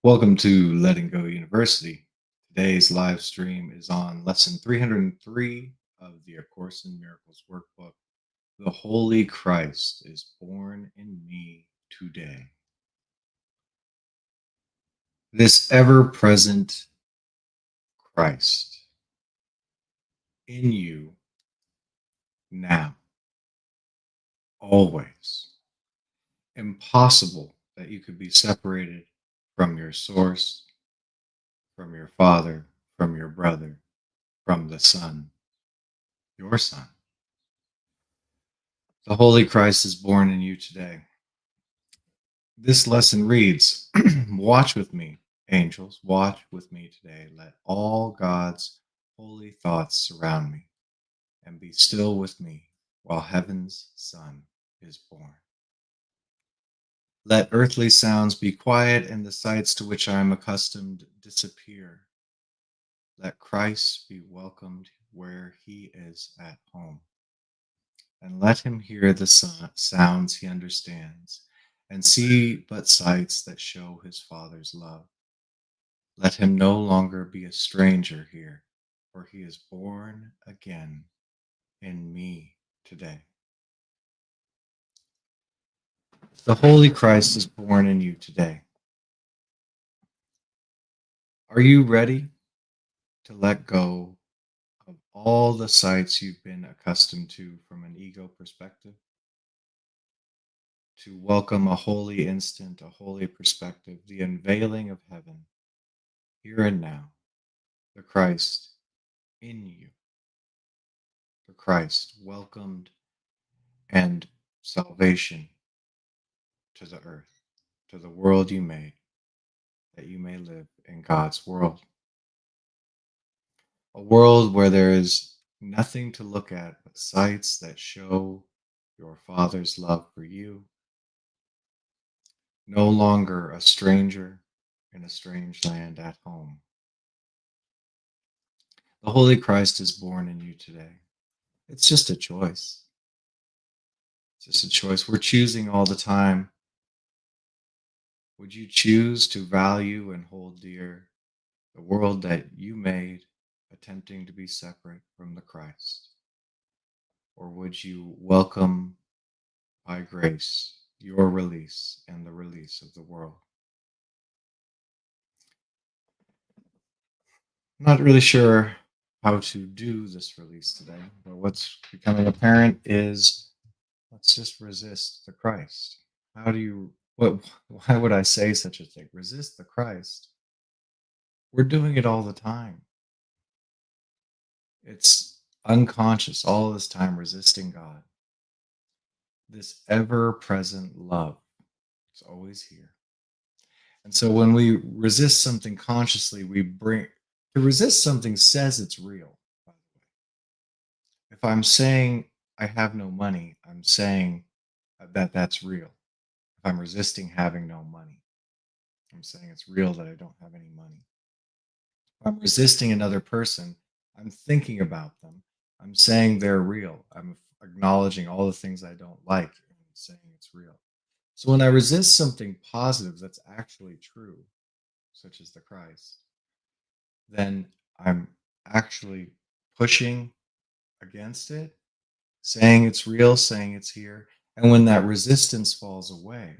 Welcome to Letting Go University. Today's live stream is on lesson 303 of the A Course in Miracles workbook. The Holy Christ is born in me today. This ever present Christ in you now, always. Impossible that you could be separated from your source, from your father, from your brother, from the Son, your Son. The Holy Christ is born in you today. This lesson reads, watch with me, angels, watch with me today. Let all God's holy thoughts surround me, and be still with me while heaven's Son is born. Let earthly sounds be quiet, and the sights to which I am accustomed disappear. Let Christ be welcomed where he is at home, and let him hear the sounds he understands, and see but sights that show his Father's love. Let him no longer be a stranger here, for he is born again in me today. The Holy Christ is born in you today. Are you ready to let go of all the sights you've been accustomed to from an ego perspective? To welcome a holy instant, a holy perspective, the unveiling of heaven, here and now, the Christ in you, the Christ welcomed, and salvation to the earth, to the world you made, that you may live in God's world. A world where there is nothing to look at but sights that show your Father's love for you. No longer a stranger in a strange land at home. The Holy Christ is born in you today. It's just a choice. It's just a choice. We're choosing all the time. Would you choose to value and hold dear the world that you made, attempting to be separate from the Christ? Or would you welcome by grace your release and the release of the world? I'm not really sure how to do this release today, but what's becoming apparent is let's just resist the Christ. Why would I say such a thing? Resist the Christ. We're doing it all the time. It's unconscious all this time, resisting God. This ever-present love is always here. And so when we resist something consciously, to resist something says it's real, by the way. If I'm saying I have no money, I'm saying that that's real. If I'm resisting having no money, I'm saying it's real that I don't have any money. If I'm resisting another person, I'm thinking about them. I'm saying they're real. I'm acknowledging all the things I don't like and saying it's real. So when I resist something positive that's actually true, such as the Christ, then I'm actually pushing against it, saying it's real, saying it's here. And when that resistance falls away,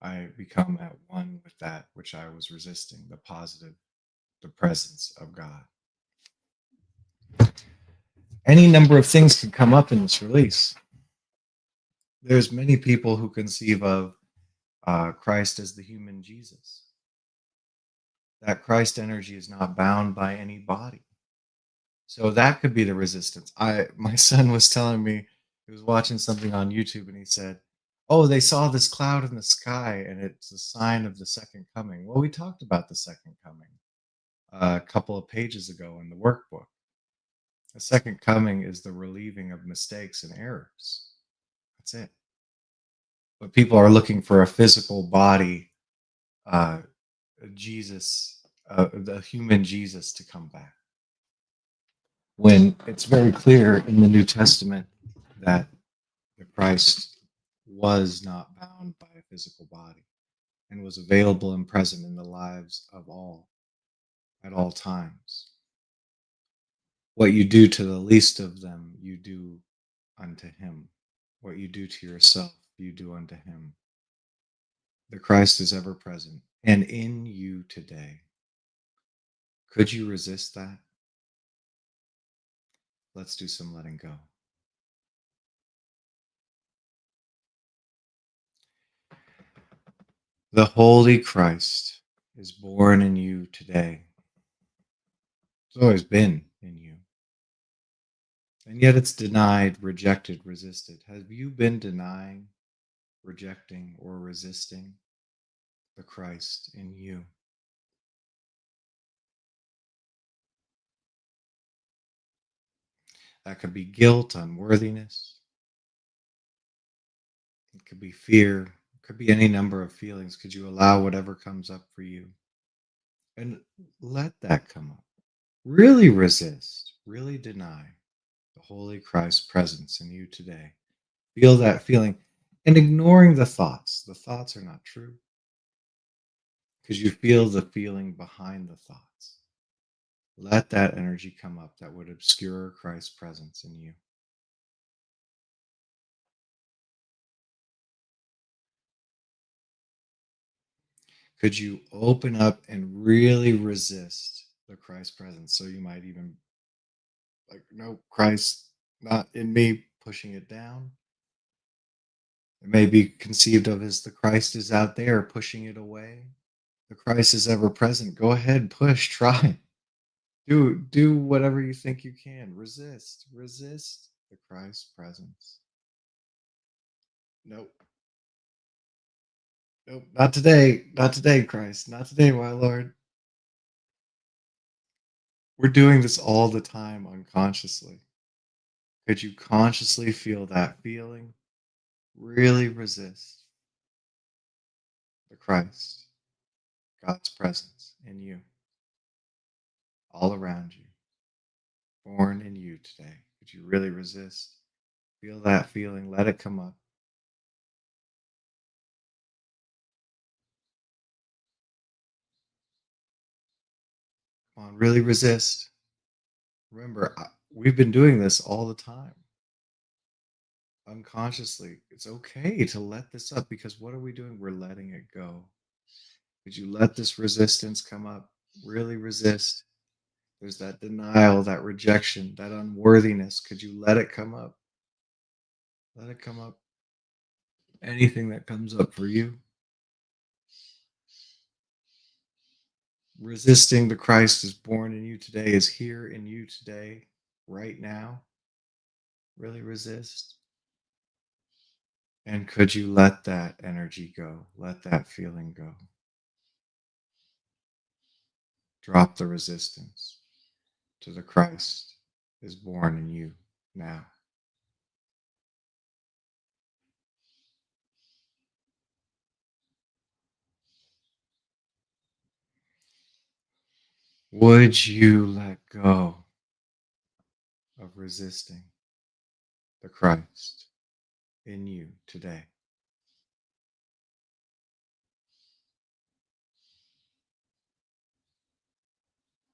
I become at one with that which I was resisting, the positive, the presence of God. Any number of things can come up in this release. There's many people who conceive of Christ as the human Jesus. That Christ energy is not bound by any body. So that could be the resistance. My son was telling me, he was watching something on YouTube and he said, oh, they saw this cloud in the sky and it's a sign of the second coming. Well, we talked about the second coming a couple of pages ago in the workbook. The second coming is the relieving of mistakes and errors. That's it. But people are looking for a physical body, Jesus, the human Jesus to come back. When it's very clear in the New Testament that the Christ was not bound by a physical body. and was available and present in the lives of all at all times. What you do to the least of them, you do unto him. What you do to yourself, you do unto him. The Christ is ever present and in you today. Could you resist that? Let's do some letting go. The Holy Christ is born in you today. It's always been in you. And yet it's denied, rejected, resisted. Have you been denying, rejecting, or resisting the Christ in you? That could be guilt, unworthiness. It could be fear. It could be any number of feelings. Could you allow whatever comes up for you? And let that come up. Really resist, really deny the Holy Christ's presence in you today. Feel that feeling and ignoring the thoughts. The thoughts are not true because you feel the feeling behind the thoughts. Let that energy come up that would obscure Christ's presence in you. Could you open up and really resist the Christ presence? So you might even like, no, Christ not in me, pushing it down. It may be conceived of as the Christ is out there, pushing it away. The Christ is ever present. Go ahead, push, try. Do whatever you think you can. Resist the Christ presence. Nope. Nope. Not today. Not today, Christ. Not today, my Lord. We're doing this all the time unconsciously. Could you consciously feel that feeling? Really resist the Christ, God's presence in you, all around you, born in you today. Could you really resist? Feel that feeling. Let it come up. Come on, really resist. Remember, we've been doing this all the time. Unconsciously, it's okay to let this up because what are we doing? We're letting it go. Could you let this resistance come up? Really resist. There's that denial, that rejection, that unworthiness. Could you let it come up? Let it come up. Anything that comes up for you. Resisting the Christ is born in you today, is here in you today, right now. Really resist. And could you let that energy go? Let that feeling go. Drop the resistance to the Christ is born in you now. Would you let go of resisting the Christ in you today?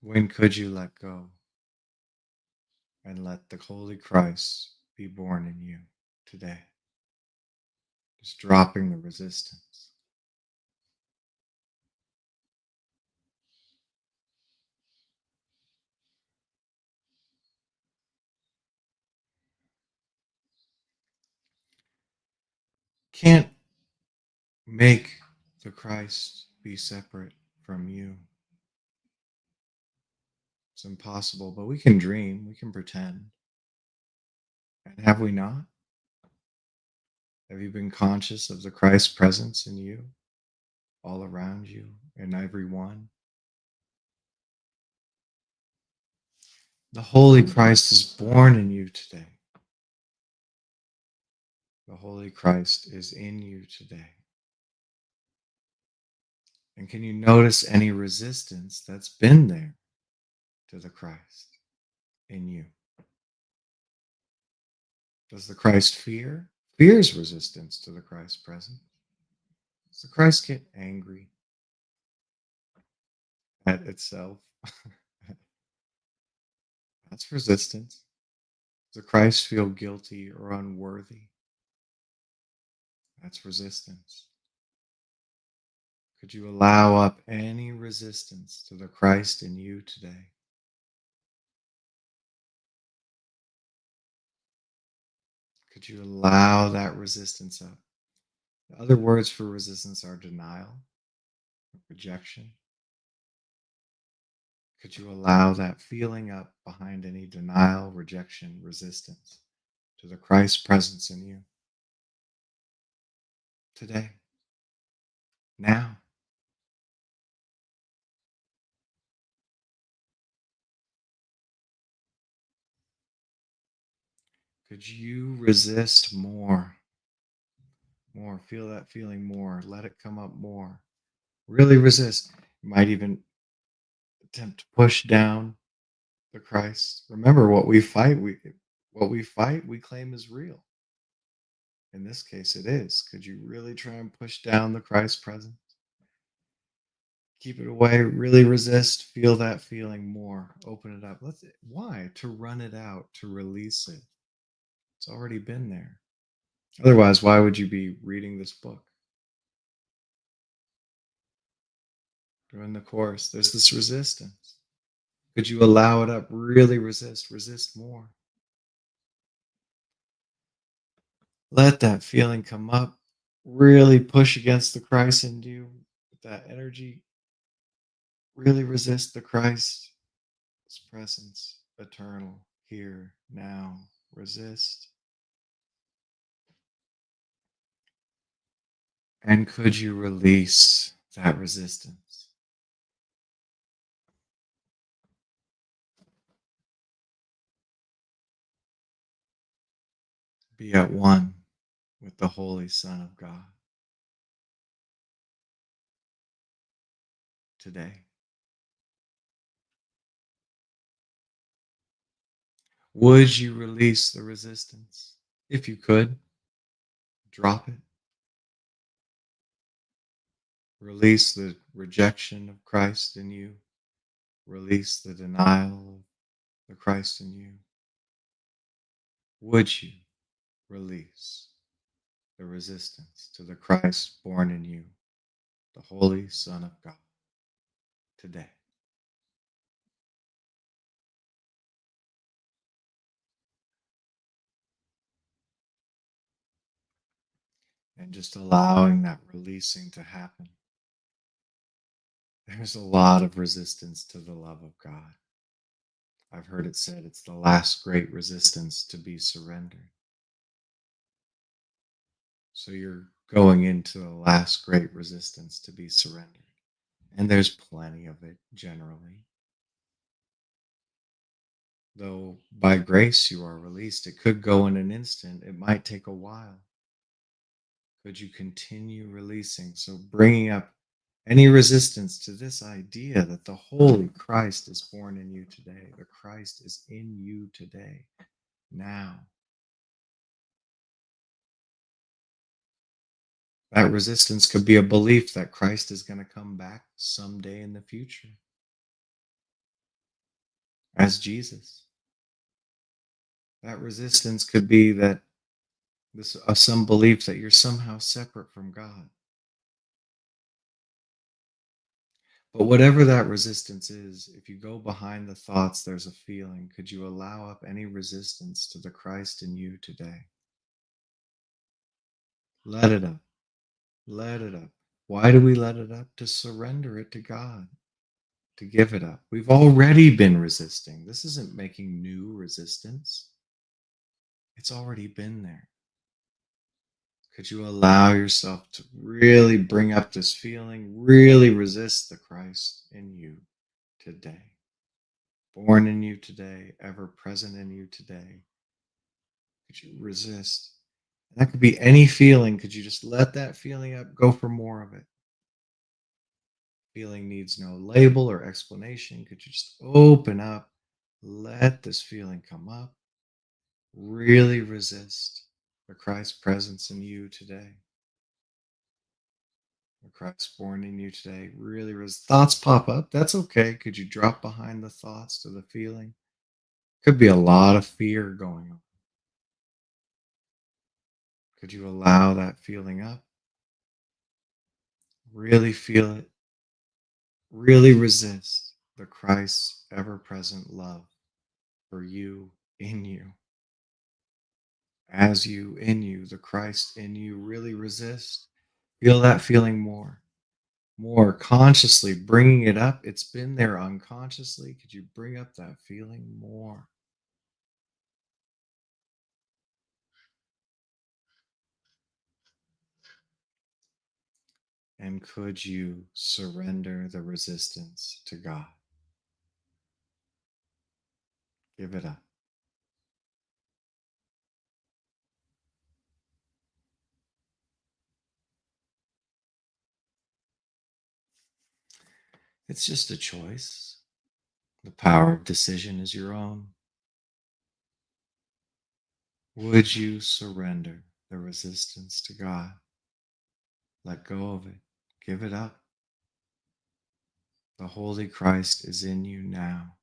When could you let go and let the Holy Christ be born in you today? Just dropping the resistance. Can't make the Christ be separate from you. It's impossible, but we can dream, we can pretend. And have we not? Have you been conscious of the Christ presence in you, all around you, in everyone? The Holy Christ is born in you today. The Holy Christ is in you today. And can you notice any resistance that's been there to the Christ in you? Does the Christ fear? Fears resistance to the Christ present. Does the Christ get angry at itself? That's resistance. Does the Christ feel guilty or unworthy? That's resistance. Could you allow up any resistance to the Christ in you today? Could you allow that resistance up? The other words for resistance are denial, rejection. Could you allow that feeling up behind any denial, rejection, resistance to the Christ presence in you today, now? Could you resist more? More. Feel that feeling more. Let it come up more. Really resist. You might even attempt to push down the Christ. Remember, what we fight, we claim is real. In this case, it is. Could you really try and push down the Christ presence? Keep it away. Really resist. Feel that feeling more. Open it up. Why? To run it out. To release it. It's already been there. Otherwise, why would you be reading this book? During the course, there's this resistance. Could you allow it up? Really resist. Resist more. Let that feeling come up. Really push against the Christ in you with that energy. Really resist the Christ's presence, eternal, here, now. Resist. And could you release that resistance? Be at one with the Holy Son of God today. Would you release the resistance? If you could, drop it. Release the rejection of Christ in you. Release the denial of the Christ in you. Would you release the resistance to the Christ born in you, the Holy Son of God, today? And just allowing that releasing to happen. There's a lot of resistance to the love of God. I've heard it said it's the last great resistance to be surrendered. So you're going into the last great resistance to be surrendered. And there's plenty of it generally. Though by grace you are released, it could go in an instant. It might take a while. Could you continue releasing? So bringing up any resistance to this idea that the Holy Christ is born in you today. The Christ is in you today, now. That resistance could be a belief that Christ is going to come back someday in the future as Jesus. That resistance could be that this some belief that you're somehow separate from God. But whatever that resistance is, if you go behind the thoughts, there's a feeling. Could you allow up any resistance to the Christ in you today? Let it up. Let it up. Why do we let it up? To surrender it to God, to give it up. We've already been resisting. This isn't making new resistance. It's already been there. Could you allow yourself to really bring up this feeling, really resist the Christ in you today? Born in you today, ever present in you today. Could you resist? And that could be any feeling. Could you just let that feeling up? Go for more of it. Feeling needs no label or explanation. Could you just open up? Let this feeling come up. Really resist the Christ presence in you today. The Christ born in you today. Really, thoughts pop up. That's okay. Could you drop behind the thoughts to the feeling? Could be a lot of fear going on. Could you allow that feeling up? Really feel it. Really resist the Christ's ever present love for you, in you. As you, in you, the Christ in you, really resist. Feel that feeling more consciously, bringing it up. It's been there unconsciously. Could you bring up that feeling more? And could you surrender the resistance to God? Give it up. It's just a choice. The power of decision is your own. Would you surrender the resistance to God? Let go of it. Give it up. The Holy Christ is in you now.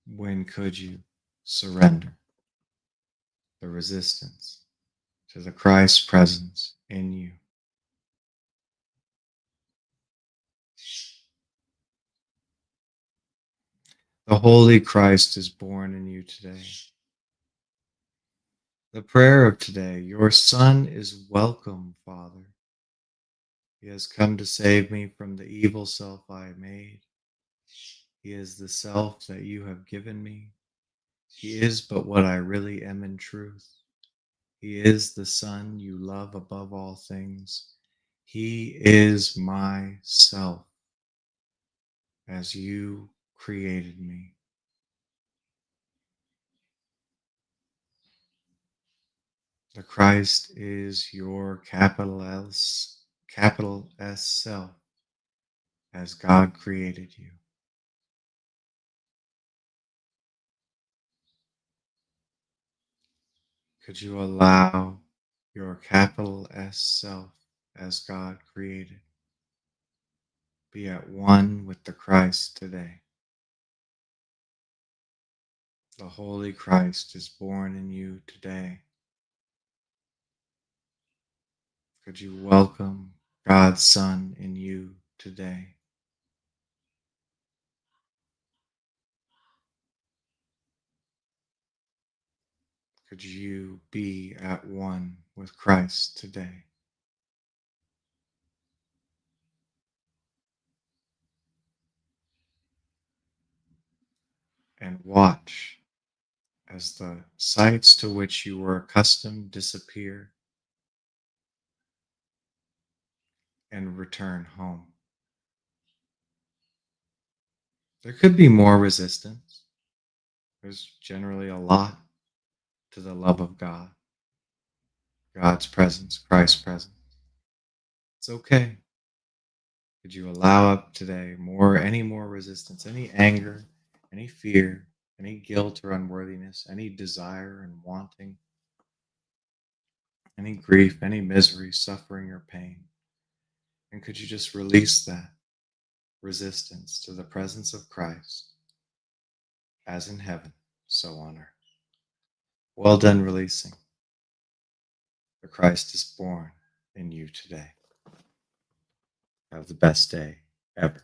When could you surrender the resistance to the Christ's presence in you? The Holy Christ is born in you today. The prayer of today, your Son is welcome, Father. He has come to save me from the evil self I made. He is the self that you have given me. He is but what I really am in truth. He is the Son you love above all things. He is myself as you created me. The Christ is your capital S self as God created you. Could you allow your capital S self as God created be at one with the Christ today? The Holy Christ is born in you today. Could you welcome God's Son in you today? Could you be at one with Christ today? And watch as the sights to which you were accustomed disappear and return home. There could be more resistance. There's generally a lot to the love of God, God's presence, Christ's presence. It's okay. Could you allow up today any more resistance, any anger, any fear, any guilt or unworthiness, any desire and wanting, any grief, any misery, suffering, or pain? And could you just release that resistance to the presence of Christ as in heaven, so on earth? Well done releasing. The Christ is born in you today. Have the best day ever.